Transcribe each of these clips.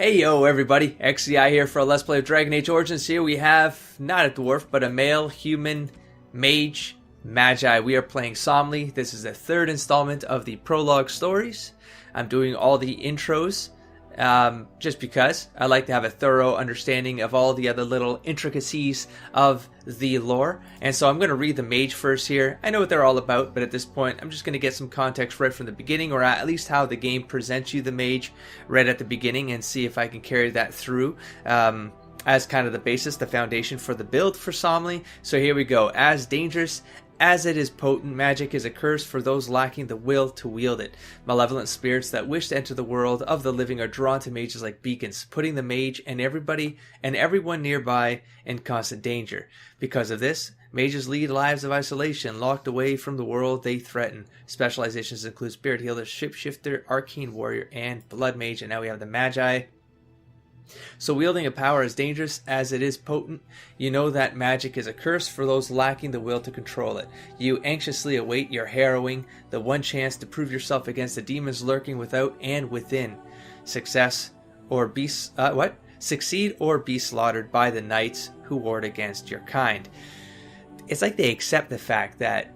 Hey yo everybody, XCI here for a Let's Play of Dragon Age Origins. Here we have, not a dwarf, but a male human mage, Magi. We are playing Samli. This is the third installment of the Prologue stories. I'm doing all the intros, just because I like to have a thorough understanding of all the other little intricacies of the lore. And so I'm going to read the Mage first here. I know what they're all about, but at this point I'm just going to get some context right from the beginning, or at least how the game presents you the Mage right at the beginning, and see if I can carry that through as kind of the basis, the foundation for the build for Samli. So here we go. As dangerous as it is potent, magic is a curse for those lacking the will to wield it. Malevolent spirits that wish to enter the world of the living are drawn to mages like beacons, putting the mage and everyone nearby in constant danger. Because of this, mages lead lives of isolation, locked away from the world they threaten. Specializations include spirit healer, shapeshifter, arcane warrior, and blood mage. And now we have the Magi. So wielding a power as dangerous as it is potent, you know that magic is a curse for those lacking the will to control it. You anxiously await your harrowing, the one chance to prove yourself against the demons lurking without and within. Succeed or be slaughtered by the knights who ward against your kind. It's like they accept the fact that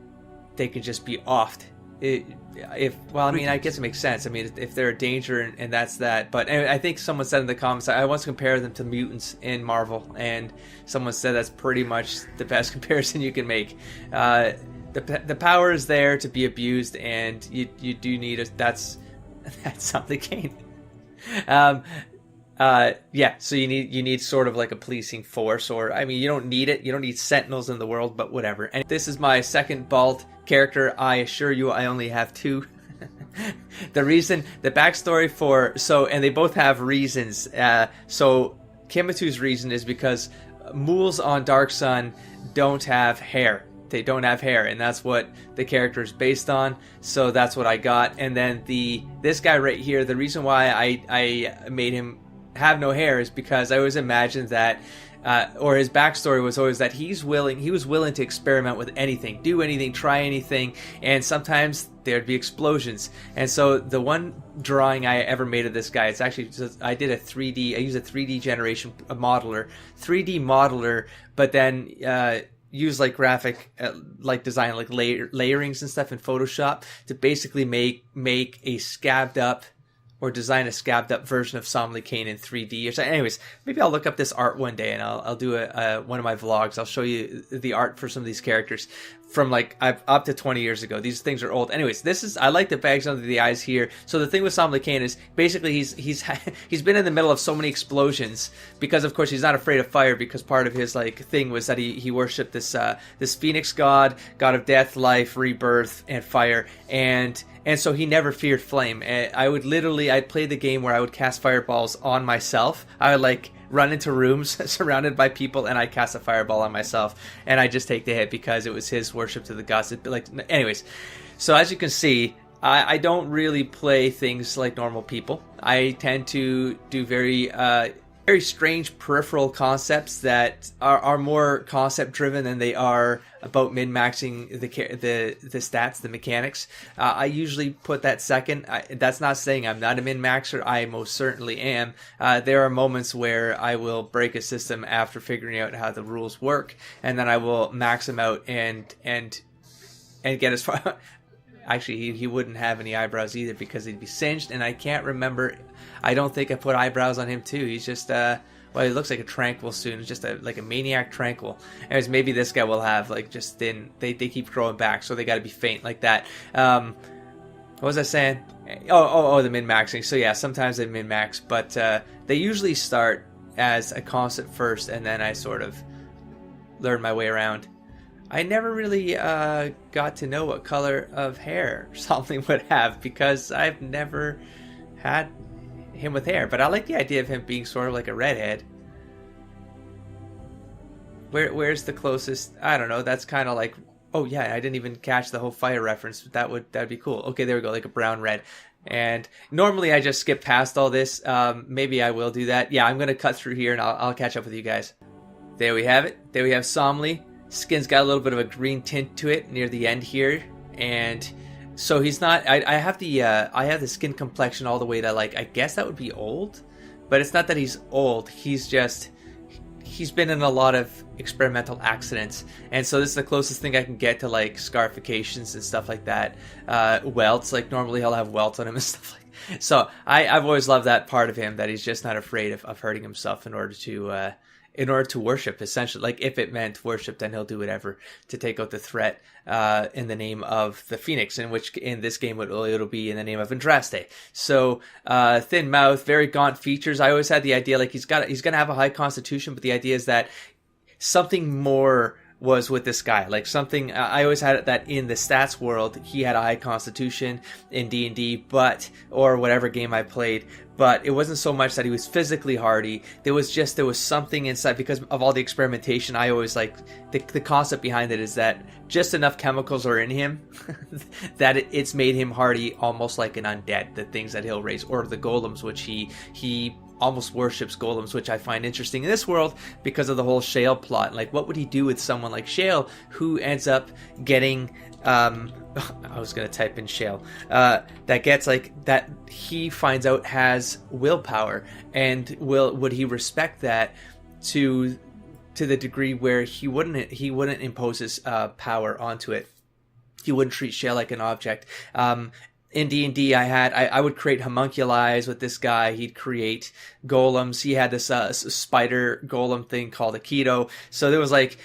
they can just be offed. I guess it makes sense. I mean, if they're a danger and that's that. But I think someone said in the comments, I once compared them to mutants in Marvel, and someone said that's pretty much the best comparison you can make. The power is there to be abused, and you do need that's something Kane. So you need sort of like a policing force, or I mean, you don't need it. You don't need sentinels in the world, but whatever. And this is my second bald character. I assure you, I only have two. The backstory and they both have reasons. So Kimitu's reason is because mules on Dark Sun don't have hair. They don't have hair, and that's what the character is based on. So that's what I got. And then this guy right here, the reason why I made him have no hair is because I always imagined that, or his backstory was always that he was willing to experiment with anything, do anything, try anything, and sometimes there'd be explosions. And so the one drawing I ever made of this guy, it's actually just, I used a 3D generation modeler, but then use like graphic design, like layerings and stuff in Photoshop to basically make a scabbed up, or design a scabbed up version of Samli Kane in 3D or something. Anyways, maybe I'll look up this art one day and I'll do one of my vlogs. I'll show you the art for some of these characters from up to 20 years ago. These things are old. Anyways, I like the bags under the eyes here. So the thing with Samli Kane is basically he's been in the middle of so many explosions because of course he's not afraid of fire, because part of his thing was that he worshipped this phoenix god of death, life, rebirth, and fire, and so he never feared flame. I'd play the game where I would cast fireballs on myself. I would run into rooms surrounded by people, and I cast a fireball on myself, and I just take the hit because it was his worship to the gods. Anyways, so as you can see, I don't really play things like normal people. I tend to do very strange peripheral concepts that are more concept driven than they are about min-maxing the stats, the mechanics. I usually put that second. That's not saying I'm not a min-maxer. I most certainly am. There are moments where I will break a system after figuring out how the rules work, and then I will max them out and get as far. Actually, he wouldn't have any eyebrows either because he'd be singed, and I can't remember. I don't think I put eyebrows on him too. He's just he looks like a tranquil student, just like a maniac tranquil. Anyways, maybe this guy will have just thin. They keep growing back, so they got to be faint like that. What was I saying? Oh, the min maxing. So yeah, sometimes they min max, but they usually start as a concept first, and then I sort of learn my way around. I never really got to know what color of hair Samli would have because I've never had him with hair, but I like the idea of him being sort of like a redhead. Where's the closest? I don't know. That's kind of like, oh yeah, I didn't even catch the whole fire reference. That'd be cool. Okay, there we go, like a brown red. And normally I just skip past all this. Maybe I will do that. Yeah, I'm gonna cut through here and I'll catch up with you guys. There we have it. There we have Samli. Skin's got a little bit of a green tint to it near the end here, and so he's not. I have the skin complexion all the way to I guess that would be old, but it's not that he's old. He's been in a lot of experimental accidents, and so this is the closest thing I can get to like scarifications and stuff like that. Welts, like normally he'll have welts on him and stuff like that. So I've always loved that part of him, that he's just not afraid of hurting himself in order to worship, essentially. Like if it meant worship, then he'll do whatever to take out the threat in the name of the Phoenix, in which in this game it'll be in the name of Andraste. So thin mouth, very gaunt features. I always had the idea like he's gonna have a high constitution, but the idea is that something more was with this guy. Like something, I always had it that in the stats world he had a high constitution in D&D, or whatever game I played, but it wasn't so much that he was physically hardy. There was something inside, because of all the experimentation. I always like the concept behind it is that just enough chemicals are in him that it's made him hardy, almost like an undead, the things that he'll raise, or the golems, which he almost worships golems, which I find interesting in this world because of the whole Shale plot. Like, what would he do with someone like Shale, who ends up getting I was gonna type in Shale, that gets like that he finds out has willpower, and would he respect that to the degree where he wouldn't impose his power onto it? He wouldn't treat Shale like an object. In D&D, I would create homunculi with this guy. He'd create golems. He had this spider golem thing called a keto. So there was like,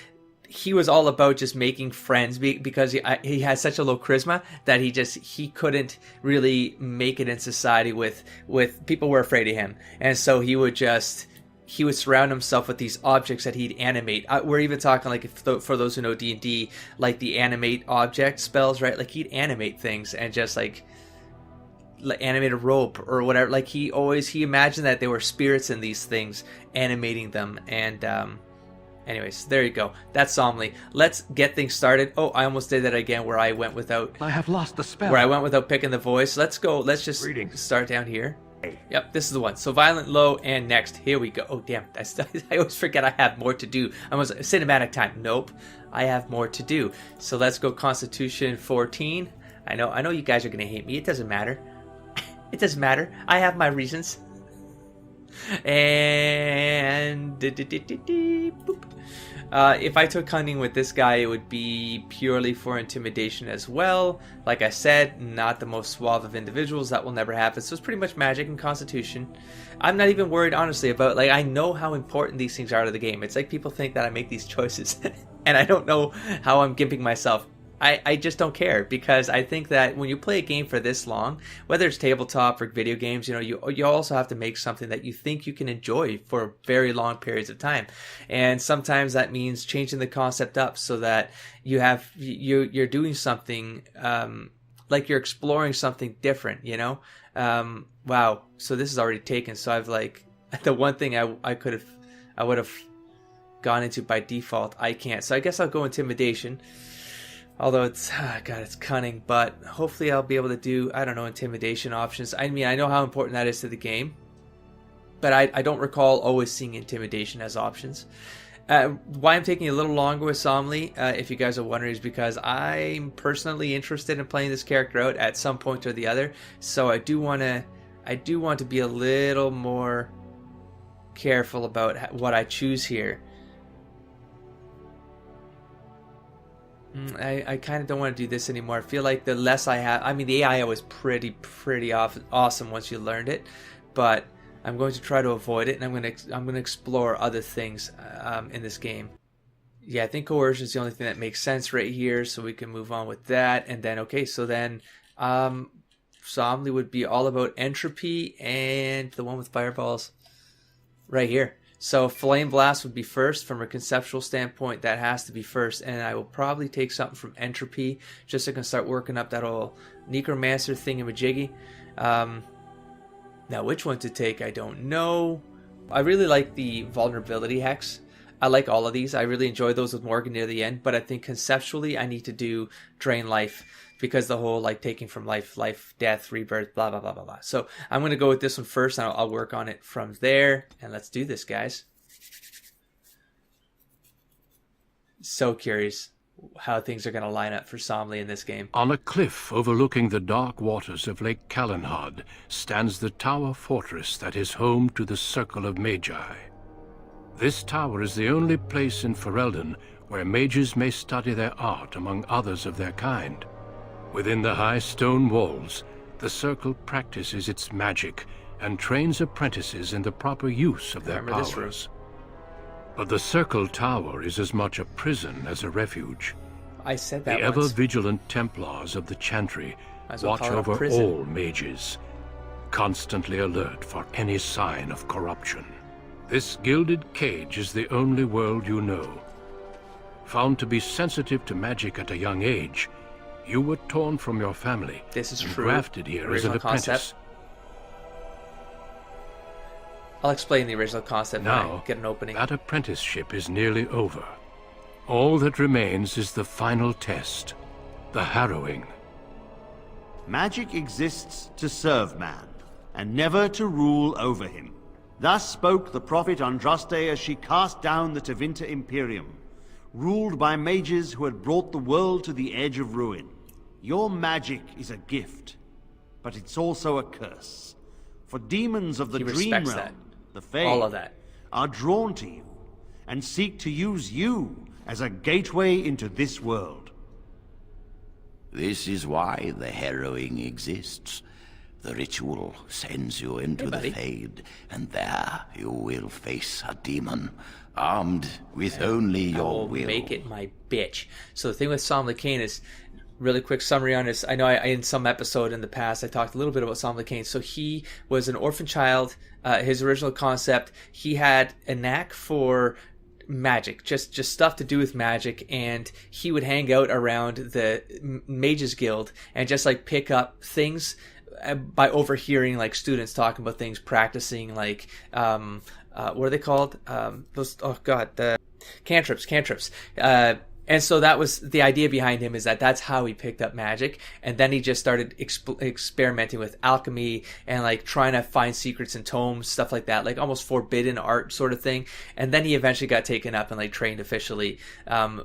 he was all about just making friends because he had such a low charisma that he couldn't really make it in society with people were afraid of him. And so he would surround himself with these objects that he'd animate. We're even talking like, for those who know D&D, like the animate object spells, right? Like he'd animate things and just like animate a rope or whatever. Like he imagined that there were spirits in these things animating them. And anyways, there you go. That's Samli. Let's get things started. Oh, I almost did that again where I went without... I have lost the spell. Where I went without picking the voice. Let's go. Let's just start down here. Yep, this is the one. So violent, low, and next. Here we go. Oh, damn. I always forget I have more to do. I was cinematic time. Nope. I have more to do. So let's go Constitution 14. I know you guys are going to hate me. It doesn't matter. It doesn't matter. I have my reasons. And... boop. If I took hunting with this guy, it would be purely for intimidation as well. Like I said, not the most suave of individuals. That will never happen. So it's pretty much magic and constitution. I'm not even worried, honestly, about... Like, I know how important these things are to the game. It's like people think that I make these choices. And I don't know how I'm gimping myself. I just don't care, because I think that when you play a game for this long, whether it's tabletop or video games, you also have to make something that you think you can enjoy for very long periods of time. And sometimes that means changing the concept up so that you're doing something, like you're exploring something different, wow. So this is already taken. So I've like, the one thing I would have gone into by default, I can't. So I guess I'll go intimidation. Although it's cunning, but hopefully I'll be able to do, I don't know, intimidation options. I mean, I know how important that is to the game, but I don't recall always seeing intimidation as options. Why I'm taking a little longer with Samli, if you guys are wondering, is because I'm personally interested in playing this character out at some point or the other. So I do want to be a little more careful about what I choose here. I kind of don't want to do this anymore. I feel like the less I have... I mean, the AI was pretty awesome once you learned it, but I'm going to try to avoid it, and I'm going to explore other things in this game. Yeah, I think coercion is the only thing that makes sense right here, so we can move on with that. And then, okay, so then Samli would be all about entropy, and the one with fireballs right here. So Flame Blast would be first. From a conceptual standpoint, that has to be first. And I will probably take something from Entropy, just so I can start working up that whole Necromancer thingamajiggy. Now, which one to take, I don't know. I really like the Vulnerability Hex. I like all of these. I really enjoy those with Morgan near the end. But I think conceptually, I need to do Drain Life, because the whole like taking from life, death, rebirth, blah, blah, blah, blah, blah. So I'm going to go with this one first, and I'll work on it from there. And let's do this, guys. So curious. how things are going to line up for Samli in this game. On a cliff overlooking the dark waters of Lake Calenhad stands the tower fortress that is home to the Circle of Magi. This tower is the only place in Ferelden where mages may study their art among others of their kind. Within the high stone walls, the Circle practices its magic and trains apprentices in the proper use of their powers. But the Circle Tower is as much a prison as a refuge. I said that The ever-vigilant Templars of the Chantry watch over all mages, constantly alert for any sign of corruption. This gilded cage is the only world you know. Found to be sensitive to magic at a young age, you were torn from your family. This is and true. Grafted here as an apprentice. I'll explain the original concept when I get an opening. That apprenticeship is nearly over. All that remains is the final test, the Harrowing. Magic exists to serve man, and never to rule over him. Thus spoke the prophet Andraste as she cast down the Tevinter Imperium, ruled by mages who had brought the world to the edge of ruin. Your magic is a gift, but it's also a curse. For demons of the dream realm, the Fae, all of that, are drawn to you, and seek to use you as a gateway into this world. This is why the Harrowing exists. The ritual sends you into the Fade, and there you will face a demon, armed with only your will. Make it my bitch. So the thing with Samli Kane is, really quick summary on this. I know in some episode in the past I talked a little bit about Samli Kane. So he was an orphan child. His original concept, he had a knack for magic, just stuff to do with magic, and he would hang out around the Mages Guild and just like pick up things by overhearing like students talking about things, practicing like what are they called? The cantrips. And so that was the idea behind him, is that's how he picked up magic. And then he just started experimenting with alchemy and like trying to find secrets in tomes, stuff like that, like almost forbidden art sort of thing. And then he eventually got taken up and like trained officially.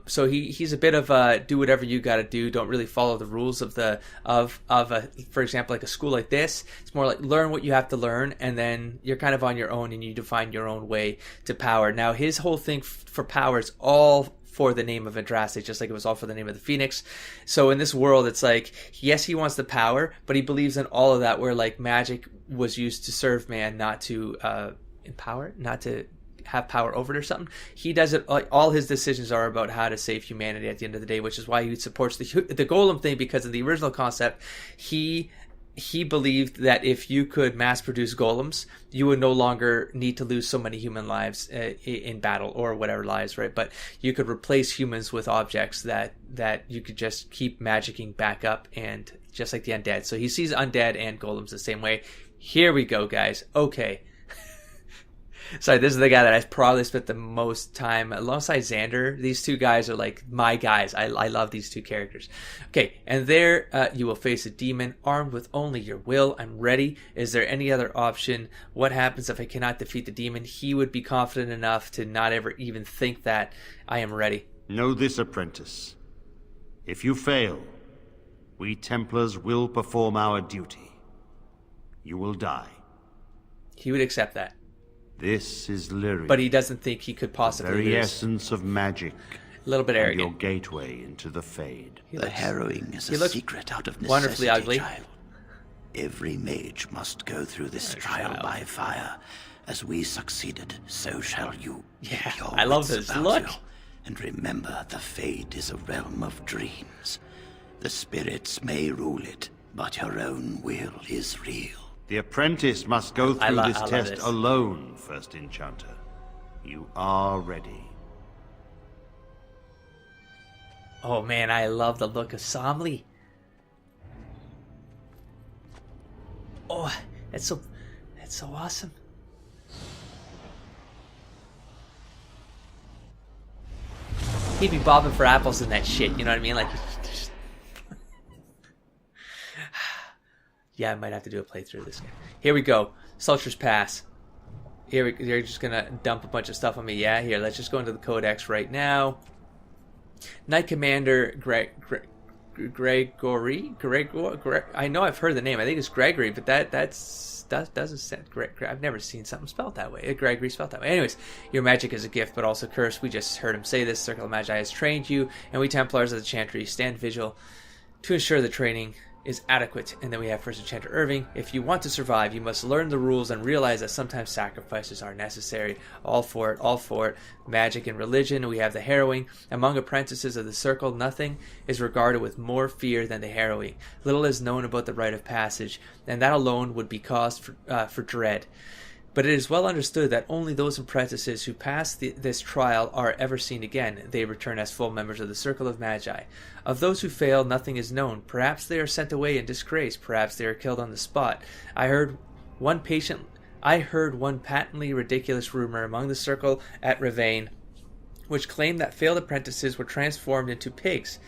So he's a bit of a do whatever you got to do. Don't really follow the rules of for example, like a school like this. It's more like learn what you have to learn, and then you're kind of on your own and you define your own way to power. Now his whole thing for power is all for the name of Andraste, just like it was all for the name of the Phoenix. So in this world, it's like, yes, he wants the power, but he believes in all of that, where like magic was used to serve man, not to empower, not to have power over it or something. He does it, like all his decisions are about how to save humanity at the end of the day, which is why he supports the golem thing, because in the original concept, he believed that if you could mass produce golems, you would no longer need to lose so many human lives in battle or whatever lives, right? But you could replace humans with objects that you could just keep magicking back up, and just like the undead. So he sees undead and golems the same way. Here we go, guys. Okay. Sorry, this is the guy that I probably spent the most time alongside Xander. These two guys are like my guys. I love these two characters. Okay, and there you will face a demon armed with only your will. I'm ready. Is there any other option? What happens if I cannot defeat the demon? He would be confident enough to not ever even think that. I am ready. Know this, apprentice. If you fail, we Templars will perform our duty. You will die. He would accept that. This is Lyria. But he doesn't think he could possibly the very lose. essence of magic. A little bit arrogant. Your gateway into the Fade. The Harrowing is a secret out of necessity, wonderfully ugly. child. Every mage must go through this trial by fire. As we succeeded, so shall you. Yeah, Your I love wits this. about Look. you. And remember, the Fade is a realm of dreams. The spirits may rule it, but your own will is real. The apprentice must go through this test alone, First Enchanter. You are ready. Oh man, I love the look of Samli. Oh, that's so awesome. He'd be bobbing for apples in that shit, you know what I mean? Like, yeah, I might have to do a playthrough of this game. Here we go. Sultry's Pass. You're just gonna dump a bunch of stuff on me. Yeah, here, let's just go into the Codex right now. Knight Commander Gregory. I know I've heard the name. I think it's Gregory, but that doesn't sound great. I've never seen something spelled that way. Gregory spelled that way. Anyways, your magic is a gift, but also cursed. We just heard him say this. Circle of Magi has trained you, and we Templars of the Chantry stand vigil to ensure the training is adequate. And then we have First Enchanter Irving. If you want to survive, you must learn the rules and realize that sometimes sacrifices are necessary. All for it, all for it. Magic and religion. We have the Harrowing. Among apprentices of the Circle, nothing is regarded with more fear than the Harrowing. Little is known about the rite of passage, and that alone would be cause for dread. But it is well understood that only those apprentices who pass this trial are ever seen again. They return as full members of the Circle of Magi. Of those who fail, nothing is known. Perhaps they are sent away in disgrace. Perhaps they are killed on the spot. I heard one patently ridiculous rumor among the Circle at Ravane, which claimed that failed apprentices were transformed into pigs,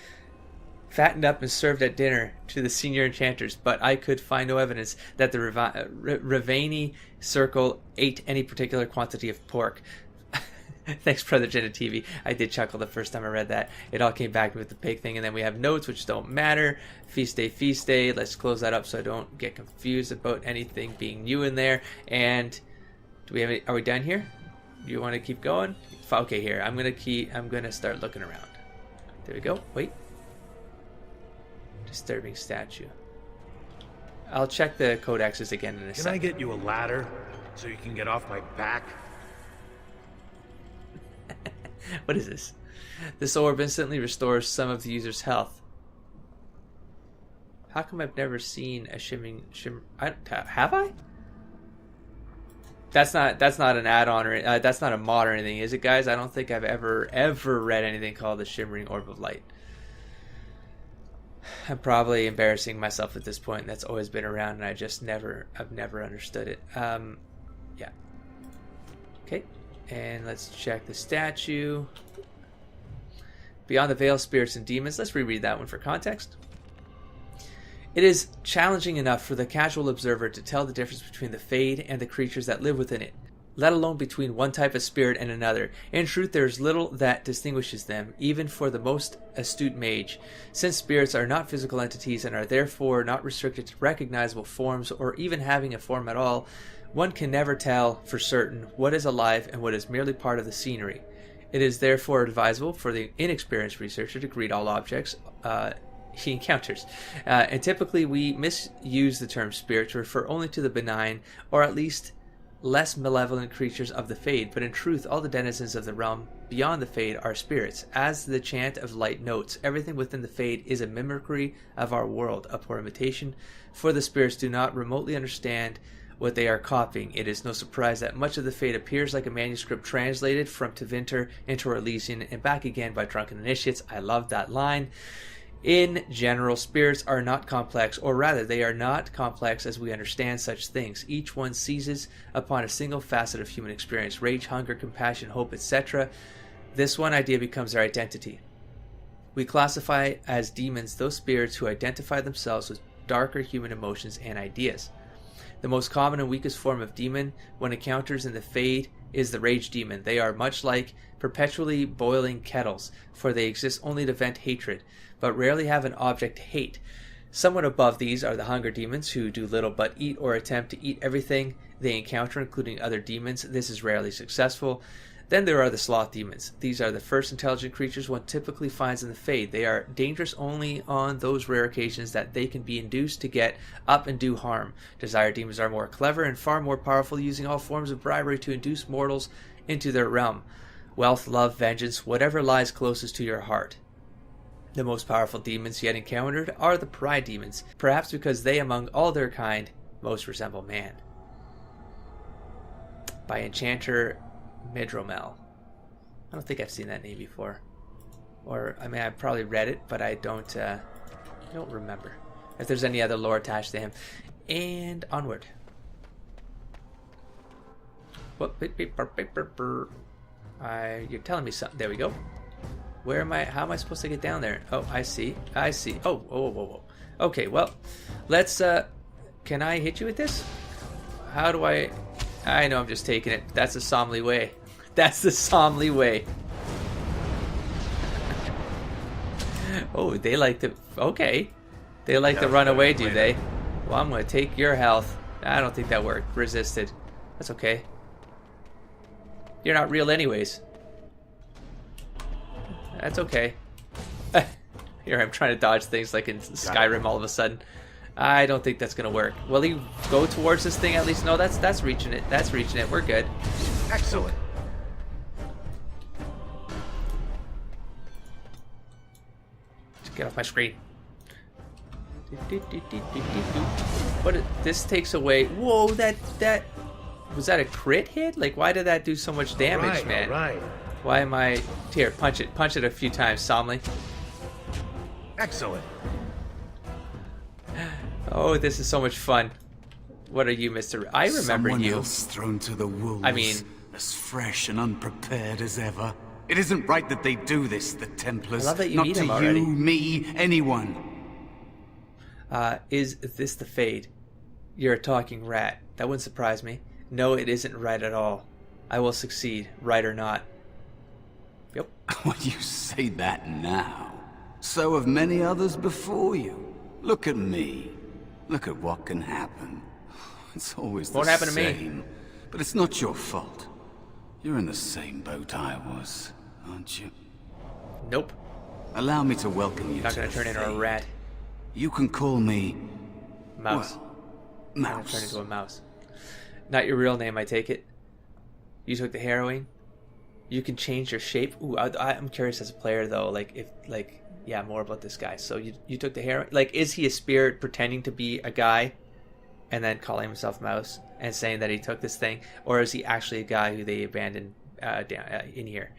fattened up and served at dinner to the senior enchanters, but I could find no evidence that the Ravani Circle ate any particular quantity of pork. Thanks, Brother Jenna TV. I did chuckle the first time I read that. It all came back with the pig thing, and then we have notes, which don't matter. Feast day. Let's close that up so I don't get confused about anything being new in there. And do we have any, are we done here? Do you want to keep going? Okay, here. I'm gonna start looking around. There we go. Wait. Disturbing statue. I'll check the codexes again in a second. Can I get you a ladder so you can get off my back? What is this? This orb instantly restores some of the user's health. How come I've never seen a shimmer? Have I? That's not an add-on or that's not a mod or anything, is it, guys? I don't think I've ever read anything called the Shimmering Orb of Light. I'm probably embarrassing myself at this point. That's always been around, and I've never understood it. Yeah. Okay, and let's check the statue. Beyond the Veil, Spirits and Demons. Let's reread that one for context. It is challenging enough for the casual observer to tell the difference between the Fade and the creatures that live within it, let alone between one type of spirit and another. In truth, there is little that distinguishes them, even for the most astute mage, since spirits are not physical entities and are therefore not restricted to recognizable forms or even having a form at all. One can never tell for certain what is alive and what is merely part of the scenery. It is therefore advisable for the inexperienced researcher to greet all objects he encounters. And typically we misuse the term spirit to refer only to the benign, or at least less malevolent creatures of the Fade, but in truth all the denizens of the realm beyond the Fade are spirits. As the chant of Light notes, everything within the Fade is a mimicry of our world, a poor imitation, for the spirits do not remotely understand what they are copying. It is no surprise that much of the Fade appears like a manuscript translated from Tevinter into Elysian and back again by drunken initiates. I love that line. In general, spirits are not complex, or rather, they are not complex as we understand such things. Each one seizes upon a single facet of human experience: rage, hunger, compassion, hope, etc. This one idea becomes their identity. We classify as demons those spirits who identify themselves with darker human emotions and ideas. The most common and weakest form of demon when encounters in the Fade is the rage demon. They are much like perpetually boiling kettles, for they exist only to vent hatred, but rarely have an object to hate. Somewhat above these are the hunger demons, who do little but eat or attempt to eat everything they encounter, including other demons. This is rarely successful. Then there are the sloth demons. These are the first intelligent creatures one typically finds in the Fade. They are dangerous only on those rare occasions that they can be induced to get up and do harm. Desire demons are more clever and far more powerful, using all forms of bribery to induce mortals into their realm. Wealth, love, vengeance, whatever lies closest to your heart. The most powerful demons yet encountered are the pride demons, perhaps because they, among all their kind, most resemble man. By Enchanter Midromel. I don't think I've seen that name before. Or, I mean, I've probably read it, but I don't remember if there's any other lore attached to him. And onward. What? You're telling me something. There we go. Where am I? How am I supposed to get down there? Oh, I see. Oh, whoa. Okay, well, let's, can I hit you with this? How do I know I'm just taking it. That's the Samli way. That's the Samli way. Oh, they like to... Okay. They like to run away, do they? Well, I'm going to take your health. I don't think that worked. Resisted. That's okay. You're not real anyways. That's okay. Here, I'm trying to dodge things like in Skyrim all of a sudden. I don't think that's going to work. Will he go towards this thing at least? No, that's reaching it. That's reaching it. We're good. Excellent. Get off my screen. What? This takes away. Whoa! That was that a crit hit? Like, why did that do so much damage, man? Right. Why am I here? Punch it. Punch it a few times, Samli. Excellent. Oh, this is so much fun. What are you, Mr. I remember Someone you. else thrown to the wolves. I mean, as fresh and unprepared as ever. It isn't right that they do this, the Templars. I love that you Not meet to him already. you, me, anyone. Is this the Fade? You're a talking rat. That wouldn't surprise me. No, it isn't right at all. I will succeed, right or not. Yep. When you say that now, so have many others before you. Look at me. Look at what can happen. It's always Won't the happen to me. same. But it's not your fault. You're in the same boat I was, aren't you? Nope. Allow me to welcome you Not to gonna the turn into a Fade. rat. You can call me... Mouse. Well, I'm gonna Mouse. turn into a mouse. Not your real name, I take it. You took the harrowing. You can change your shape. Ooh, I'm curious as a player though. Yeah, more about this guy. So you took the harrowing. Like, is he a spirit pretending to be a guy, and then calling himself Mouse and saying that he took this thing, or is he actually a guy who they abandoned in here?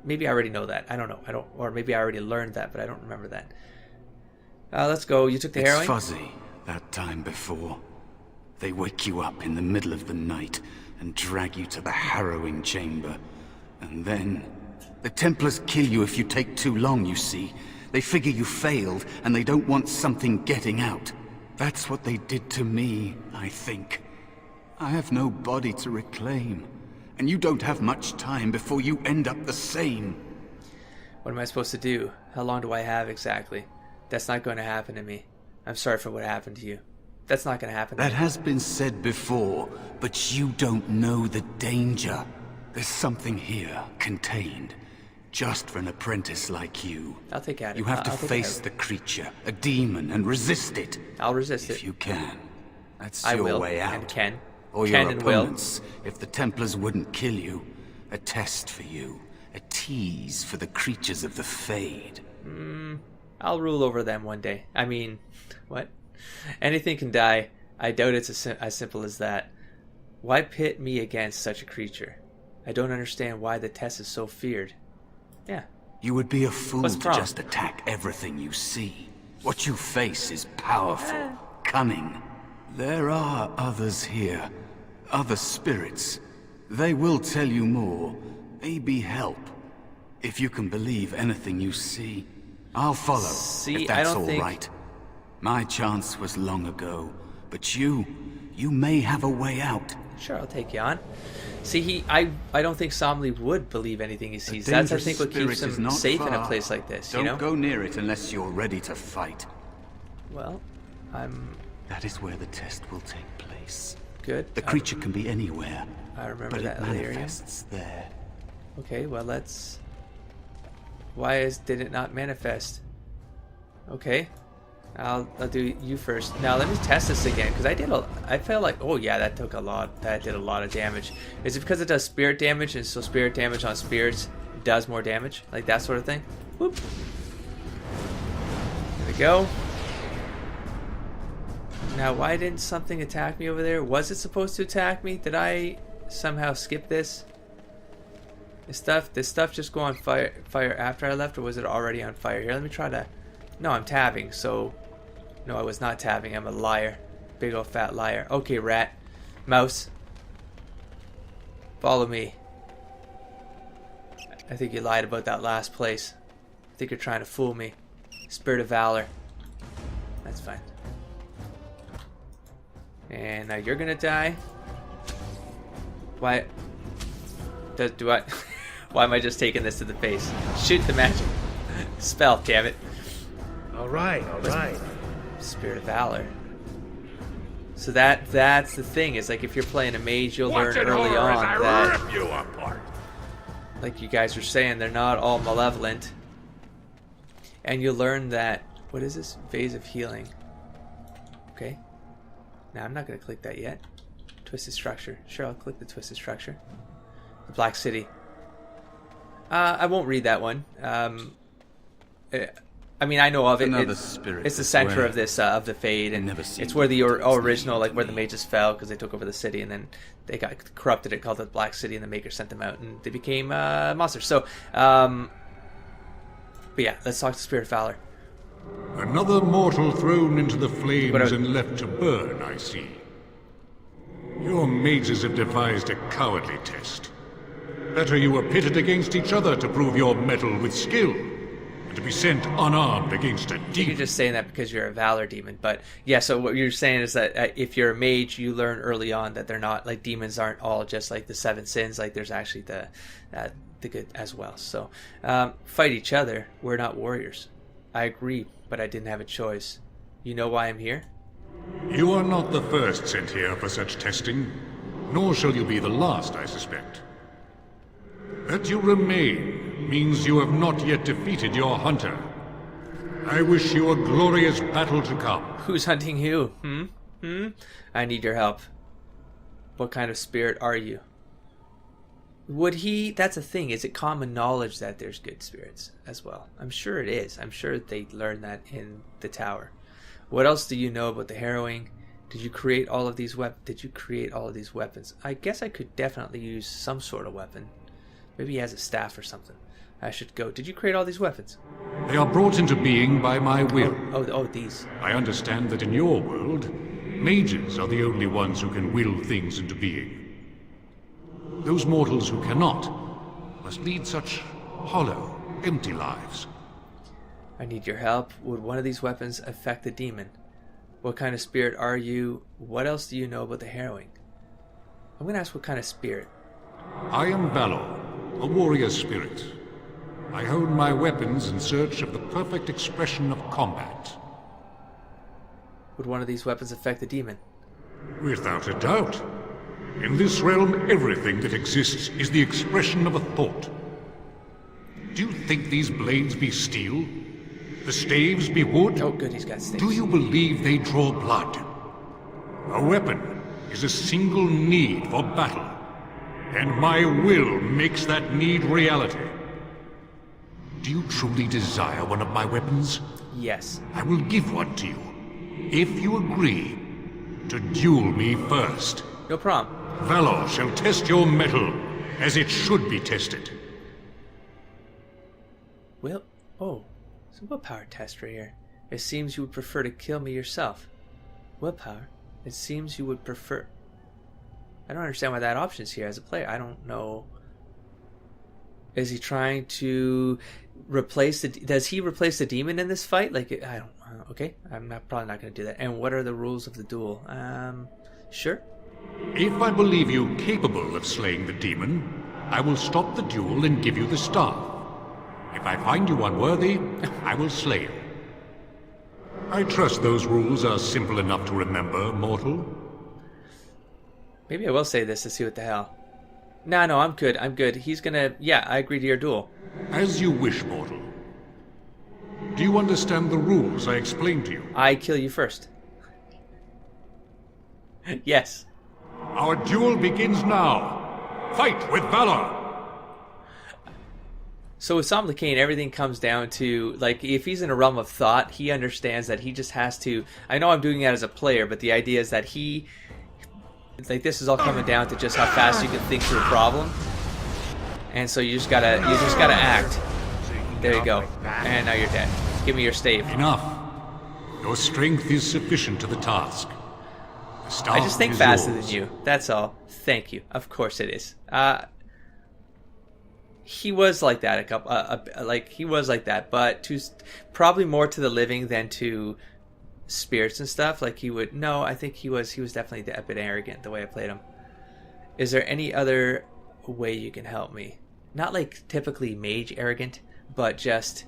Maybe I already know that. I don't know. Or maybe I already learned that, but I don't remember that. Let's go. You took the It's harrowing. fuzzy, that time before. They wake you up in the middle of the night and drag you to the harrowing chamber. And then... the Templars kill you if you take too long, you see. They figure you failed, and they don't want something getting out. That's what they did to me, I think. I have no body to reclaim, and you don't have much time before you end up the same. What am I supposed to do? How long do I have exactly? That's not going to happen to me. I'm sorry for what happened to you. That's not going to happen to That me. has been said before, but you don't know the danger. There's something here, contained, just for an apprentice like you. I'll take at it. You have to I'll take face it. the creature, a demon, and resist it. I'll resist If it. you can. That's I your will way out. and can. Or Can your and will. opponents, if the Templars wouldn't kill you. A test for you. A tease for the creatures of the Fade. I'll rule over them one day. I mean, what? Anything can die. I doubt it's as simple as that. Why pit me against such a creature? I don't understand why the test is so feared. Yeah. You would be a fool What's to wrong? just attack everything you see. What you face is powerful, cunning. There are others here. Other spirits. They will tell you more. Maybe help. If you can believe anything you see. I'll follow, See, if I that's don't all think- right. My chance was long ago. But you may have a way out. Sure, I'll take you on. See, I don't think Samli would believe anything he sees. That's, I think, what keeps Spirit is him not safe in a far. place like this, Don't you know? go near it unless you're ready to fight. Well, I'm That is where the test will take place. good. The creature can be anywhere, I remember but that it delirium. manifests there. Okay, well, let's... Why did it not manifest? Okay. I'll do you first. Now let me test this again, because I felt like, oh yeah, that did a lot of damage. Is it because it does spirit damage, and so spirit damage on spirits does more damage? Like that sort of thing? Whoop. There we go. Now why didn't something attack me over there? Was it supposed to attack me? Did I somehow skip this? Did stuff just go on fire after I left, or was it already on fire? Here, let me try to... No, I'm tabbing, so... No, I was not tabbing. I'm a liar. Big old fat liar. Okay, rat. Mouse. Follow me. I think you lied about that last place. I think you're trying to fool me. Spirit of Valor. That's fine. And now you're gonna die. Why... do I... Why am I just taking this to the face? Shoot the magic. spell, damn it. All right, all right. Spirit of Valor. So that's the thing, is like if you're playing a mage, you'll learn early on that, rip you apart. like you guys were saying, they're not all malevolent. And you'll learn that, what is this? Vase of Healing. Okay. Now I'm not going to click that yet. Twisted Structure. Sure, I'll click the Twisted Structure. The Black City. I won't read that one. I mean, I know of it. It's the center of this of the Fade, and it's where the original, like where the mages fell because they took over the city, and then they got corrupted. It called it the Black City, and the Maker sent them out, and they became monsters. So, but yeah, let's talk to Spirit of Valor. Another mortal thrown into the flames and left to burn, I see. Your mages have devised a cowardly test. Better you were pitted against each other to prove your mettle with skill, and to be sent unarmed against a demon. You're just saying that because you're a Valor demon, but yeah, so what you're saying is that if you're a mage, you learn early on that they're not, like, demons aren't all just like the 7 sins, like there's actually the good as well. So, fight each other, we're not warriors. I agree, but I didn't have a choice. You know why I'm here? You are not the first sent here for such testing, nor shall you be the last, I suspect. That you remain means you have not yet defeated your hunter. I wish you a glorious battle to come. Who's hunting who? I need your help. What kind of spirit are you? Would he... That's the thing. Is it common knowledge that there's good spirits as well? I'm sure it is. I'm sure they learned that in the tower. What else do you know about the Harrowing? Did you create all of these weapons? I guess I could definitely use some sort of weapon. Maybe he has a staff or something. I should go. Did you create all these weapons? They are brought into being by my will. Oh, these. I understand that in your world, mages are the only ones who can will things into being. Those mortals who cannot must lead such hollow, empty lives. I need your help. Would one of these weapons affect the demon? What kind of spirit are you? What else do you know about the Harrowing? I'm going to ask what kind of spirit. I am Valor, a warrior spirit. I hone my weapons in search of the perfect expression of combat. Would one of these weapons affect the demon? Without a doubt. In this realm, everything that exists is the expression of a thought. Do you think these blades be steel? The staves be wood? Oh, good, he's got staves. Do you believe they draw blood? A weapon is a single need for battle, and my will makes that need reality. Do you truly desire one of my weapons? Yes. I will give one to you, if you agree to duel me first. No problem. Valor shall test your mettle as it should be tested. Well, oh, it's a willpower test right here. It seems you would prefer to kill me yourself. Willpower? It seems you would prefer... I don't understand why that option is here as a player. I don't know. Is he trying to replace the... Does he replace the demon in this fight? Like, I don't... Okay, probably not going to do that. And what are the rules of the duel? Sure. If I believe you capable of slaying the demon, I will stop the duel and give you the staff. If I find you unworthy, I will slay you. I trust those rules are simple enough to remember, mortal. Maybe I will say this to see what the hell. No, I'm good. I'm good. He's gonna... Yeah, I agree to your duel. As you wish, mortal. Do you understand the rules I explained to you? I kill you first. Yes. Our duel begins now. Fight with valor! So with Samli Kane, everything comes down to, like, if he's in a realm of thought, he understands that he just has to... I know I'm doing that as a player, but the idea is that he... Like, this is all coming down to just how fast you can think through a problem. And so you just gotta act. There you go. And now you're dead. Give me your stave. Enough. Your strength is sufficient to the task. The I just think faster than you. That's all. Thank you. Of course it is. He was like that he was like that, but probably more to the living than to spirits and stuff. Like he would... No, I think he was definitely a bit arrogant the way I played him. Is there any other way you can help me? Not like typically mage arrogant, but just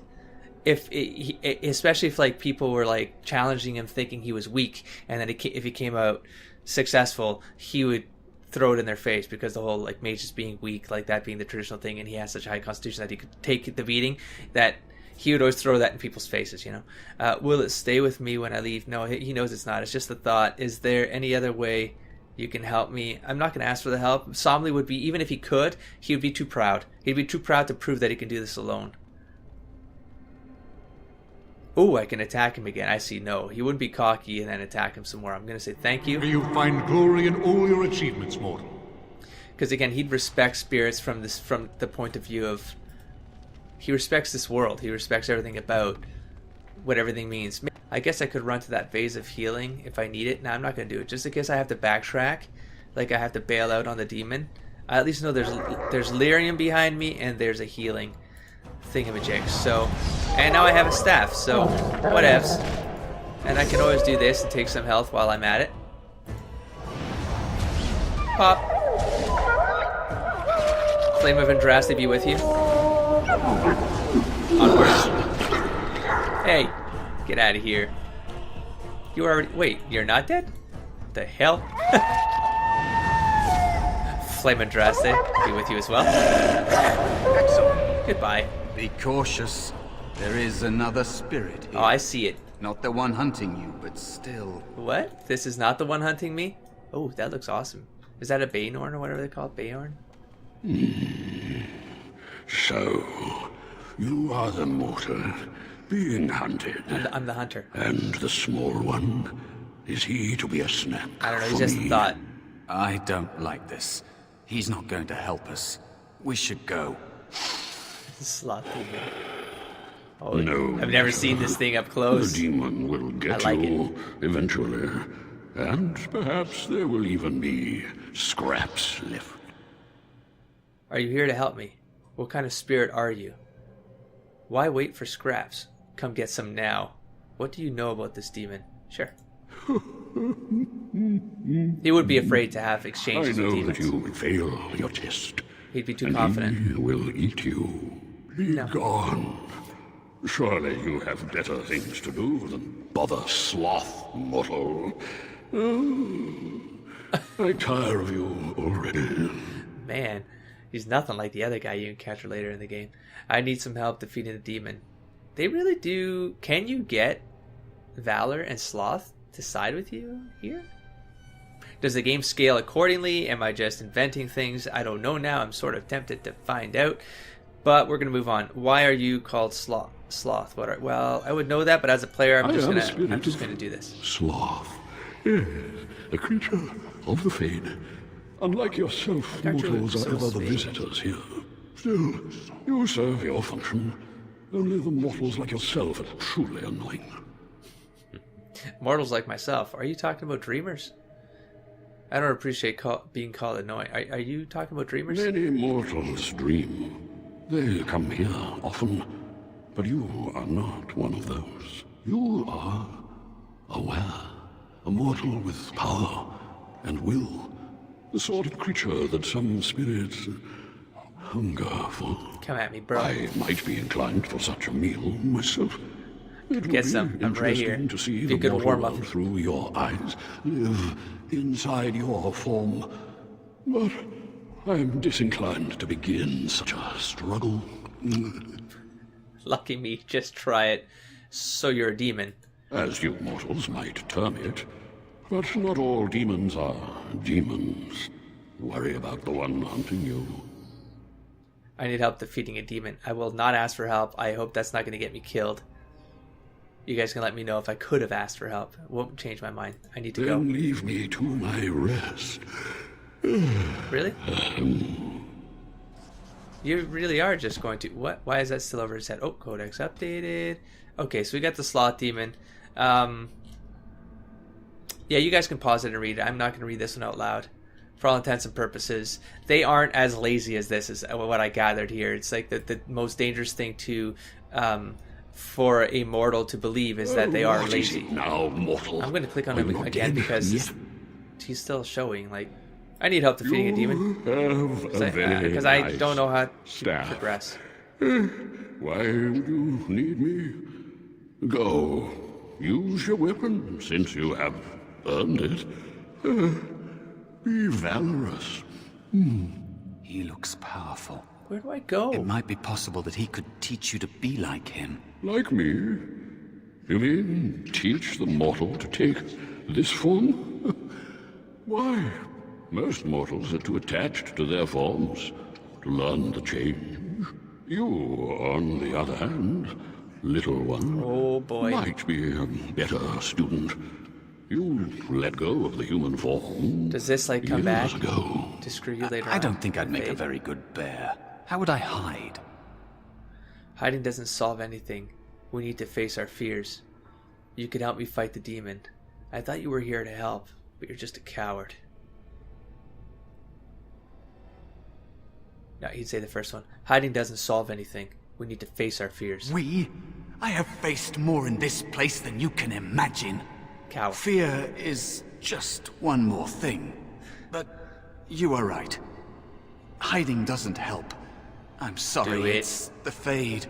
especially if like people were like challenging him thinking he was weak, and then if he came out successful, he would throw it in their face, because the whole like mages being weak, like that being the traditional thing, and he has such a high constitution that he could take the beating, that he would always throw that in people's faces, you know. Will it stay with me when I leave? No, he knows it's not. It's just a thought. Is there any other way you can help me? I'm not going to ask for the help. Samli would be, even if he could, he would be too proud. He'd be too proud to prove that he can do this alone. Oh, I can attack him again. I see. No, he wouldn't be cocky and then attack him some more. I'm going to say thank you. May you find glory in all your achievements, mortal. Because again, he'd respect spirits from the point of view of, he respects this world. He respects everything about what everything means. I guess I could run to that vase of healing if I need it. Now I'm not going to do it, just in case I have to backtrack, like I have to bail out on the demon. I at least know there's lyrium behind me, and there's a healing thingamajig. So, and now I have a staff, so whatevs. And I can always do this and take some health while I'm at it. Pop. Flame of Andraste be with you. Onwards. Hey, get out of here. You already... Wait, you're not dead? What the hell? Flame Andraste be with you as well. Excellent. Goodbye. Be cautious. There is another spirit here. Oh, I see it. Not the one hunting you, but still. What? This is not the one hunting me? Oh, that looks awesome. Is that a Bayorn or whatever they call it? Bayorn? So, you are the mortal being hunted. I'm the hunter. And the small one, is he to be a snack? I don't know, for he just me? thought. I don't like this. He's not going to help us. We should go. Slot demon. Oh, No, I've never seen this thing up close. The demon will get I like you eventually. And perhaps there will even be scraps left. Are you here to help me? What kind of spirit are you? Why wait for scraps? Come get some now. What do you know about this demon? Sure. He would be afraid to have I exchanges with know demons. that you will fail your test. He'd be too and confident. he will eat you. Be No. gone. Surely you have better things to do than bother sloth, mortal. Oh, I tire of you already. Man, he's nothing like the other guy you encounter later in the game. I need some help defeating the demon. They really do... Can you get Valor and Sloth to side with you here? Does the game scale accordingly? Am I just inventing things? I don't know now. I'm sort of tempted to find out. But we're going to move on. Why are you called Sloth? Well, I would know that, but as a player, I'm just going to do this. Sloth. Yes, a creature of the Fade. Unlike yourself, mortals are ever the visitors here. Still, you serve your function. Only the mortals like yourself are truly annoying. Mortals like myself. Are you talking about dreamers? I don't appreciate being called annoying. Are you talking about dreamers? Many mortals dream. They come here often, but you are not one of those. You are aware, a mortal with power and will, the sort of creature that some spirits hunger for. Come at me, bro. I might be inclined for such a meal myself. It Get would some. be I'm right here. interesting to see Be a the good mortal warm world up. through your eyes, live inside your form. But I am disinclined to begin such a struggle. Lucky me. Just try it. So you're a demon. As you mortals might term it. But not all demons are demons. Worry about the one hunting you. I need help defeating a demon. I will not ask for help. I hope that's not going to get me killed. You guys can let me know if I could have asked for help. It won't change my mind. I need to go. Then leave me to my rest. Really? You really are just going to... What? Why is that still over his head? Oh, Codex updated. Okay, so we got the Sloth Demon. Yeah, you guys can pause it and read it. I'm not going to read this one out loud. For all intents and purposes, they aren't as lazy as this, is what I gathered here. It's like the most dangerous thing to... for a mortal to believe is that they are What is lazy. it now, mortal? I'm going to click on Are him you again dead because yet? he's still showing. Like, I need help defeating a demon Have a very because I nice don't know how to staff. progress. Why would you need me? Go. Use your weapon, since you have earned it. Be valorous. He looks powerful. Where do I go? It might be possible that he could teach you to be like him. Like me? You mean teach the mortal to take this form? Why, most mortals are too attached to their forms to learn the change. You, on the other hand, little one, Oh boy. might be a better student. You let go of the human form. Does this like come years back ago. to screw you later on? I don't think I'd make a Fade? very good bear. How would I hide? Hiding doesn't solve anything. We need to face our fears. You could help me fight the demon. I thought you were here to help, but you're just a coward. No, he'd say the first one. Hiding doesn't solve anything. We need to face our fears. I have faced more in this place than you can imagine. Coward. Fear is just one more thing. But you are right. Hiding doesn't help. I'm sorry, Do it. it's the Fade.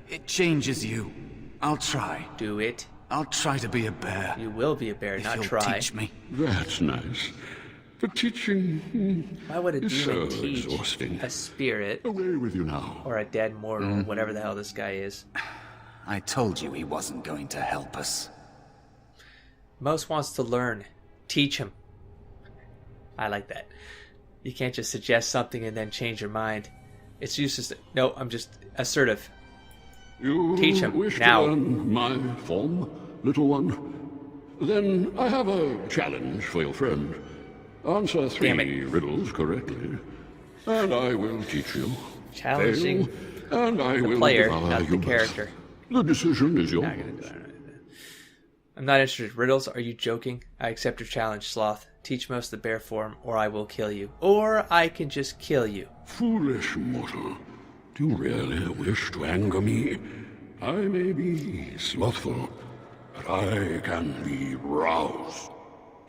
It changes you. I'll try. Do it. I'll try to be a bear. You will be a bear, if not you'll try. teach me. That's nice. But teaching Why would a is demon so teach exhausting. a spirit Away with you now. or a dead mortal, whatever the hell this guy is? I told you he wasn't going to help us. Mouse wants to learn. Teach him. I like that. You can't just suggest something and then change your mind. It's useless. No, I'm just assertive. You Teach him wish now. to learn my form, little one? Then I have a challenge for your friend. Answer Damn 3 it. riddles correctly, and I will teach you. Challenging Fail, and I will player, devour not the you both. character. The decision is yours. Not gonna do it. I'm not interested. Riddles? Are you joking? I accept your challenge, Sloth. Teach Mouse the bear form, or I will kill you. Or I can just kill you. Foolish mortal, do you really wish to anger me? I may be slothful, but I can be roused.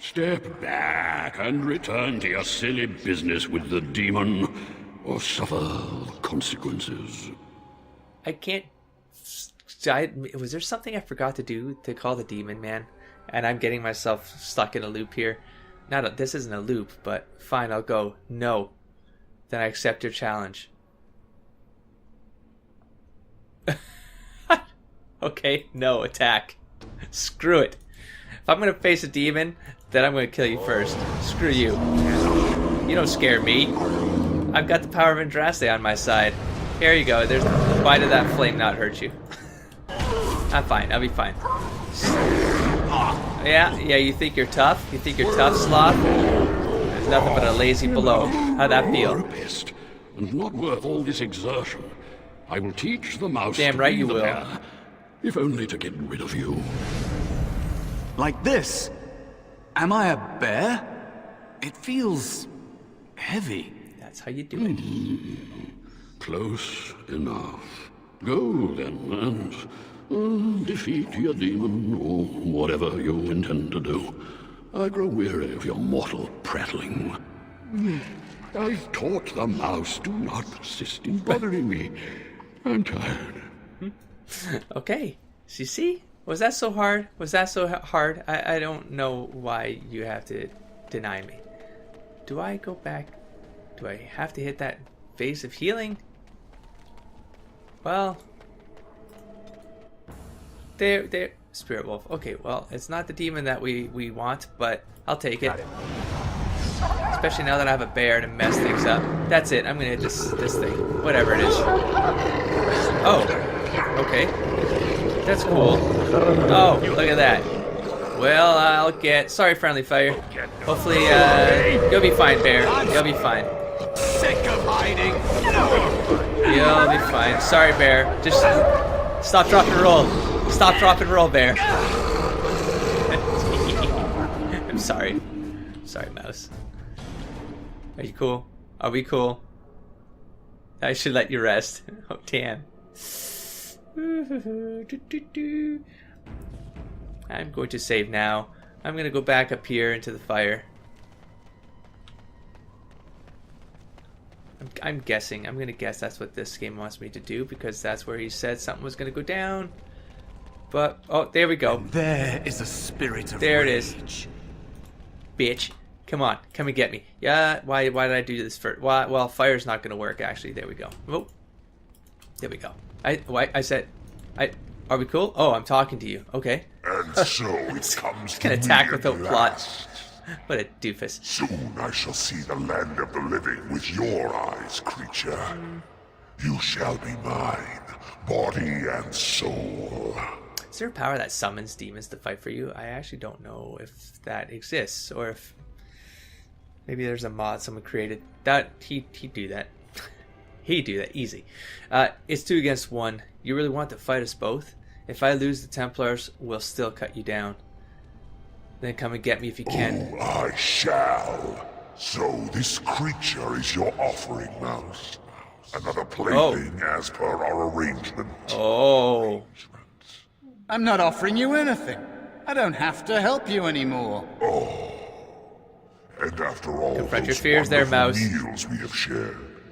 Step back and return to your silly business with the demon, or suffer the consequences. I can't... was there something I forgot to do to call the demon, man? And I'm getting myself stuck in a loop here. This isn't a loop, but fine, I'll go. No. Then I accept your challenge. Okay, no, attack. Screw it. If I'm going to face a demon, then I'm going to kill you first. Screw you. You don't scare me. I've got the power of Andraste on my side. Here you go. Why did that flame not hurt you? I'm fine. I'll be fine. Yeah, you think you're tough? You think you're tough, Sloth? There's nothing but a lazy blow. How'd that You're feel? a pest, and not worth all this exertion. I will teach the mouse Damn to right be you the will. bear, if only to get rid of you. Like this? Am I a bear? It feels heavy. That's how you do it. Close enough. Go then, and defeat your demon, or whatever you intend to do. I grow weary of your mortal prattling. I've taught the mouse, do not persist in bothering me. I'm tired. Okay. So you see? Was that so hard? Was that so hard? I don't know why you have to deny me. Do I go back? Do I have to hit that phase of healing? Well... There, Spirit Wolf. Okay, well, it's not the demon that we want, but I'll take it. Especially now that I have a bear to mess things up. That's it. I'm gonna hit this thing, whatever it is. Oh, okay. That's cool. Oh, look at that. Well, I'll get. Sorry, friendly fire. Hopefully, you'll be fine, bear. You'll be fine. Sick of hiding. You'll be fine. Sorry, bear. Just stop, drop, and roll. Stop, drop, and roll, bear. I'm sorry. Sorry, mouse. Are you cool? Are we cool? I should let you rest. Oh, damn. I'm going to save now. I'm going to go back up here into the fire. I'm guessing. I'm gonna guess that's what this game wants me to do because that's where he said something was gonna go down. But oh, there we go. And there is a spirit of there rage. It is. Bitch, come on, come and get me. Yeah. Why did I do this first? Well, fire's not gonna work. Actually, there we go. Oh, there we go. I said. Are we cool? Oh, I'm talking to you. Okay. And so it comes to Can attack me without at plot. last. What a doofus. Soon I shall see the land of the living with your eyes, creature. You shall be mine, body and soul. Is there a power that summons demons to fight for you? I actually don't know if that exists, or if maybe there's a mod someone created. That he'd do that. He'd do that easy. It's 2 against 1. You really want to fight us both? If I lose, the Templars will still cut you down. Then come and get me if you can. Oh, I shall. So this creature is your offering, Mouse. Another plaything as per our arrangement. Oh. I'm not offering you anything. I don't have to help you anymore. Oh. And after all Confront your those fears there, wonderful Mouse. meals we have shared,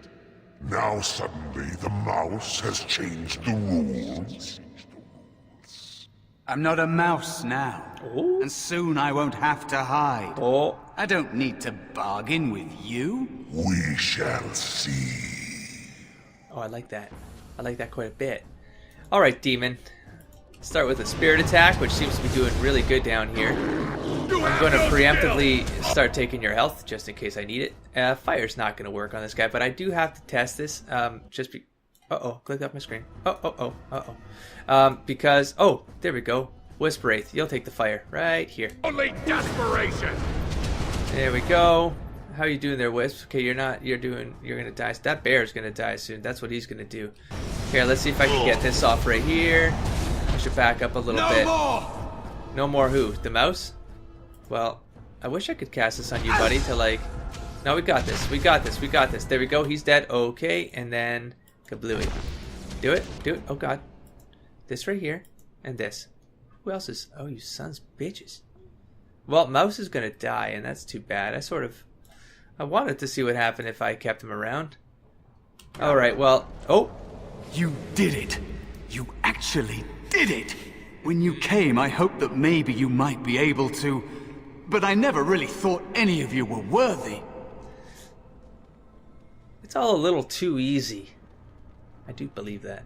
now suddenly the mouse has changed the rules. I'm not a mouse now. Oh. And soon I won't have to hide. Oh. I don't need to bargain with you. We shall see. Oh, I like that. I like that quite a bit. Alright, demon. Start with a spirit attack, which seems to be doing really good down here. I'm going to preemptively start taking your health, just in case I need it. Fire's not going to work on this guy, but I do have to test this. Uh-oh, click off my screen. Because, oh, there we go. Wisp Wraith, you'll take the fire right here. Only desperation. There we go. How are you doing there, Wisp? Okay, you're gonna die. That bear's gonna die soon. That's what he's gonna do. Here, let's see if I can get this off right here. I should back up a little bit. No more who? The mouse? Well, I wish I could cast this on you, buddy, to like... No, we got this. We got this. We got this. There we go. He's dead. Okay, and then... Kablooey. Do it. Do it. Oh, God. This right here. And this. Who else is... Oh, you sons of bitches. Well, Mouse is going to die, and that's too bad. I wanted to see what happened if I kept him around. Alright, well... Oh! You did it. You actually did it. When you came, I hoped that maybe you might be able to... But I never really thought any of you were worthy. It's all a little too easy. I do believe that.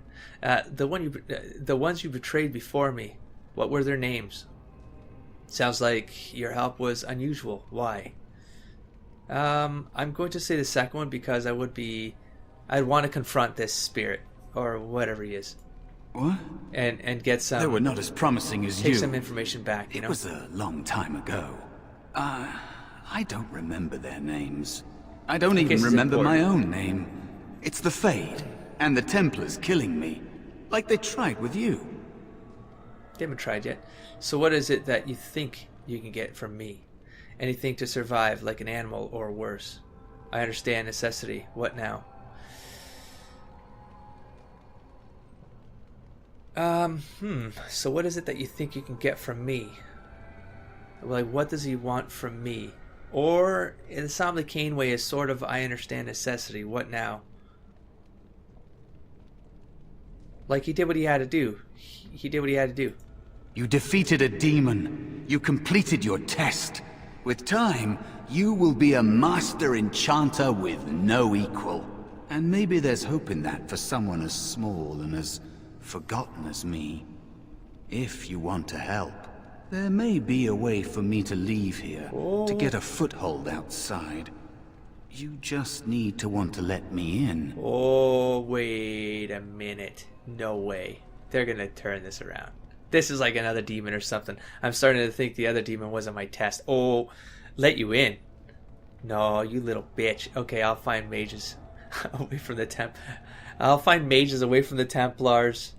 The ones you betrayed before me, what were their names? Sounds like your help was unusual. Why? I'm going to say the second one because I'd want to confront this spirit, or whatever he is. What? And get some... They were not as promising as you. Take some information back, you know? It was a long time ago. I don't remember their names. I don't even remember my own name. It's the Fade, and the Templars killing me, like they tried with you. They haven't tried yet. So what is it that you think you can get from me? Anything to survive, like an animal or worse. I understand necessity. What now? So what is it that you think you can get from me? Like, what does he want from me? Or, in the Samli Kane way, is sort of, I understand necessity. What now? Like, he did what he had to do. He did what he had to do. You defeated a demon. You completed your test. With time, you will be a master enchanter with no equal. And maybe there's hope in that for someone as small and as forgotten as me. If you want to help, there may be a way for me to leave here, to get a foothold outside. You just need to want to let me in. Oh, wait a minute. No way. They're gonna turn this around. This is like another demon or something. I'm starting to think the other demon wasn't my test. Oh, let you in. No, you little bitch. Okay, I'll find mages away from the I'll find mages away from the Templars.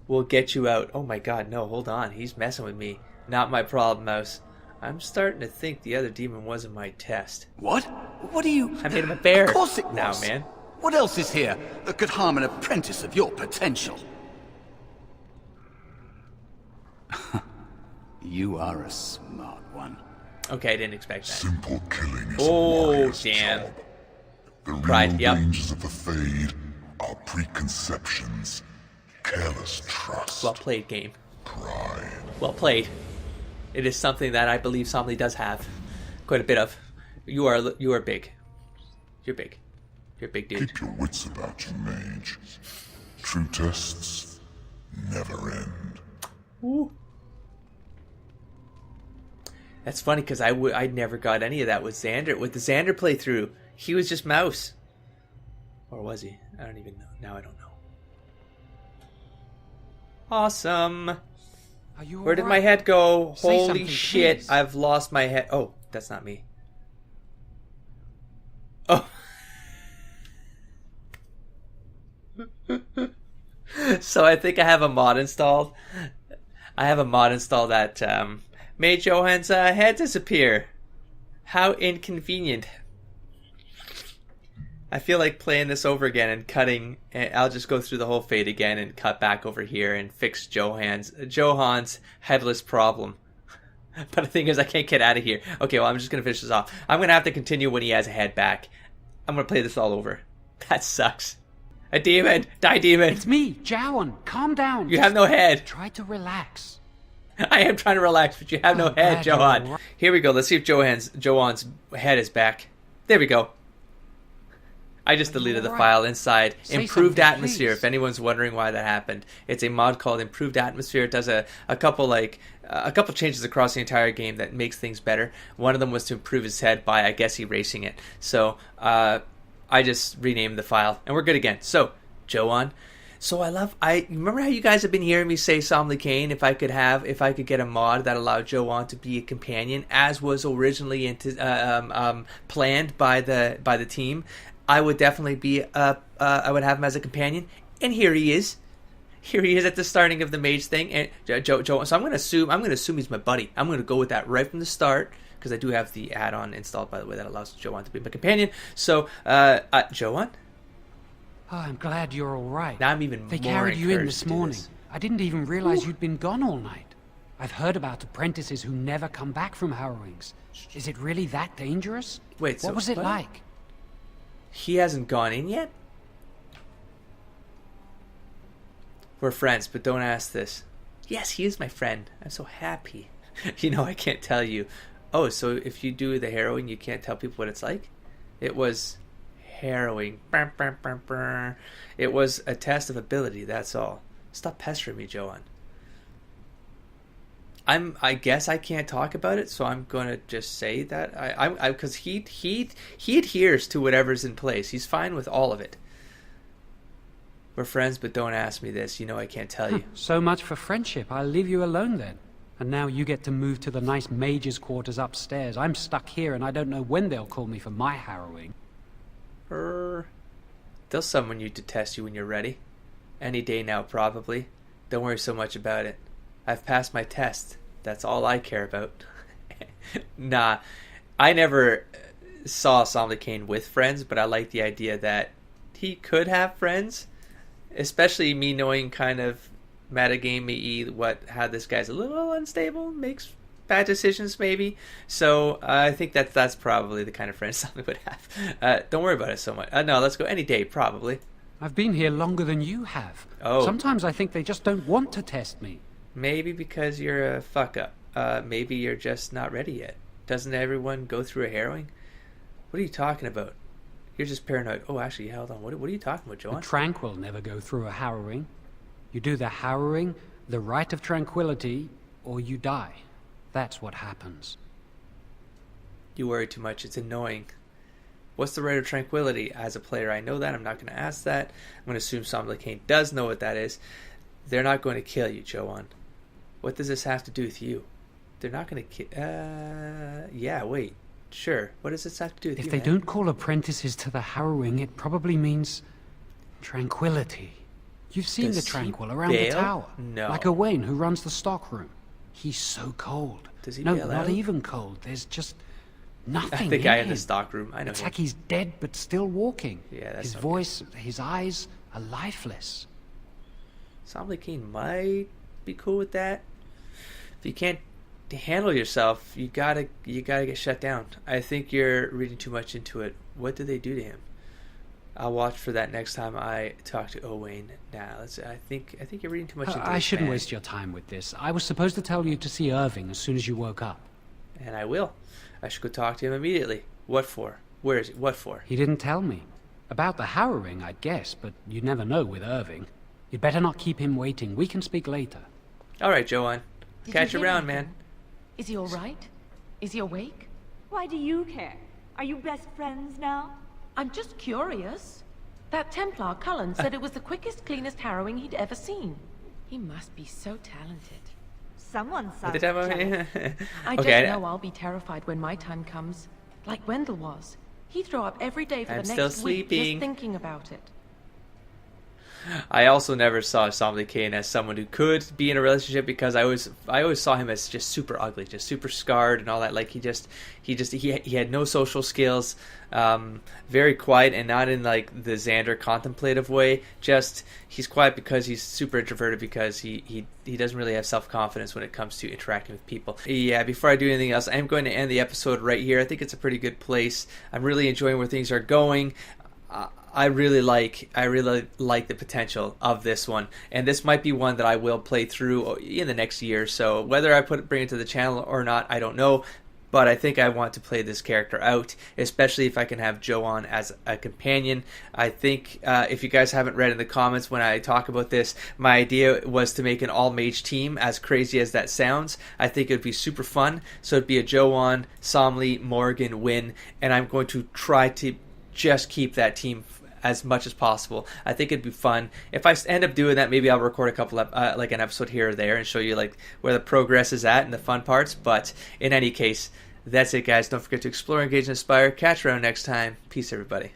We'll get you out. Oh my god, no, hold on. He's messing with me. Not my problem, Mouse. I'm starting to think the other demon wasn't my test. What? What are you... I made him a bear. Of course it was. Now, man. What else is here that could harm an apprentice of your potential? You are a smart one. Okay, I didn't expect that. Simple killing is a Oh, warrior's damn. job. The real Pride, yep. dangers of the Fade are preconceptions, careless trust, Well played, game. pride. Well played. It is something that I believe Samli does have quite a bit of. You are big. You're big. You're a big dude. Keep your wits about you, Mage. True tests never end. Ooh. That's funny because I never got any of that with Xander. With the Xander playthrough, he was just mouse. Or was he? I don't even know. Now I don't know. Awesome. Are you Where did all my right? head go? Say Holy something, shit, please. I've lost my head. Oh, that's not me. Oh. So I think I have a mod installed. I have a mod installed that made Johan's head disappear. How inconvenient. I feel like playing this over again and cutting. I'll just go through the whole fade again and cut back over here and fix Johan's headless problem. But the thing is, I can't get out of here. Okay, well, I'm just going to finish this off. I'm going to have to continue when he has a head back. I'm going to play this all over. That sucks. A demon! Die, demon! It's me, Jowan. Calm down. You have no head. Try to relax. I am trying to relax, but you have no I'm head, glad you're Johan. all right. Here we go. Let's see if Johan's head is back. There we go. I just deleted the all right? file inside. Say Improved something, Atmosphere, please. if anyone's wondering why that happened. It's a mod called Improved Atmosphere. It does a couple changes across the entire game that makes things better. One of them was to improve his head by, I guess, erasing it. So I just renamed the file, and we're good again. So, Johan. So I remember how you guys have been hearing me say Samli Kane, if I could get a mod that allowed Johan to be a companion, as was originally planned by the team. I would definitely be I would have him as a companion, and here he is. Here he is at the starting of the Mage thing, and Joe. So I'm going to assume he's my buddy. I'm going to go with that right from the start because I do have the add-on installed, by the way, that allows Johan to be my companion. So, Johan. Oh, I'm glad you're all right. Now I'm even They more carried you in encouraged this to do morning. this. I didn't even realize you'd been gone all night. I've heard about apprentices who never come back from harrowings. Is it really that dangerous? Wait, what was it like? He hasn't gone in yet? We're friends, but don't ask this. Yes, he is my friend. I'm so happy. I can't tell you. Oh, so if you do the harrowing, you can't tell people what it's like? It was harrowing. It was a test of ability, that's all. Stop pestering me, Johan. I guess I can't talk about it, so I'm gonna just say that because he adheres to whatever's in place. He's fine with all of it. We're friends, but don't ask me this. I can't tell you. So much for friendship. I'll leave you alone then. And now you get to move to the nice mage's quarters upstairs. I'm stuck here and I don't know when they'll call me for my harrowing. They'll summon you to test you when you're ready. Any day now, probably. Don't worry so much about it. I've passed my test. That's all I care about. Nah, I never saw Samli Kane with friends, but I like the idea that he could have friends. Especially me knowing kind of metagame-y how this guy's a little unstable, makes bad decisions maybe. So I think that's probably the kind of friend Samli would have. Don't worry about it so much. No, let's go any day, probably. I've been here longer than you have. Oh. Sometimes I think they just don't want to test me. Maybe because you're a fuck-up. Maybe you're just not ready yet. Doesn't everyone go through a harrowing? What are you talking about? You're just paranoid. Oh, actually, hold on. What are you talking about, Johan? The tranquil never go through a harrowing. You do the harrowing, the rite of tranquility, or you die. That's what happens. You worry too much. It's annoying. What's the rite of tranquility? As a player, I know that. I'm not going to ask that. I'm going to assume Samli Kane does know what that is. They're not going to kill you, Johan. What does this have to do with you? They're not going to kill... yeah, wait. Sure. What does this have to do with you, If they man? don't call apprentices to the harrowing, it probably means tranquility. You've seen Does the he tranquil around bail? the tower. No. Like Owain, who runs the stockroom. He's so cold. Does he No, bail not out? even cold. There's just nothing The guy in him. the stockroom. I know It's him. like he's dead but still walking. Yeah, that's his not voice, his eyes are lifeless. Samli Kane might be cool with that. If you can't handle yourself, you gotta get shut down. I think you're reading too much into it. What did they do to him? I'll watch for that next time I talk to Owain. Now, I think you're reading too much into this, I shouldn't man. waste your time with this. I was supposed to tell you to see Irving as soon as you woke up. And I will. I should go talk to him immediately. What for? Where is he? What for? He didn't tell me. About the harrowing, I'd guess, but you never know with Irving. You'd better not keep him waiting. We can speak later. All right, Joanne. Catch you around, man. Is he all right? Is he awake? Why do you care? Are you best friends now? I'm just curious. That Templar, Cullen, said it was the quickest, cleanest harrowing he'd ever seen. He must be so talented. Someone sounds Did I jealous. I just know I'll be terrified when my time comes. Like Wendell was. He'd throw up every day for I'm the still next week sleeping. just thinking about it. I also never saw Samli Kane as someone who could be in a relationship because I always saw him as just super ugly, just super scarred and all that. Like he had no social skills, very quiet and not in like the Xander contemplative way. Just he's quiet because he's super introverted because he doesn't really have self-confidence when it comes to interacting with people. Yeah, before I do anything else, I'm going to end the episode right here. I think it's a pretty good place. I'm really enjoying where things are going. I really like the potential of this one, and this might be one that I will play through in the next year. So whether I bring it to the channel or not, I don't know. But I think I want to play this character out, especially if I can have Joanne as a companion. I think if you guys haven't read in the comments when I talk about this, my idea was to make an all-mage team, as crazy as that sounds. I think it would be super fun. So it'd be a Joanne, Samli, Morgan, Wynn, and I'm going to try to just keep that team as much as possible. I think it'd be fun. If I end up doing that, maybe I'll record a couple of, like an episode here or there and show you like where the progress is at and the fun parts. But in any case, that's it, guys. Don't forget to explore, engage, and inspire. Catch you around next time. Peace, everybody.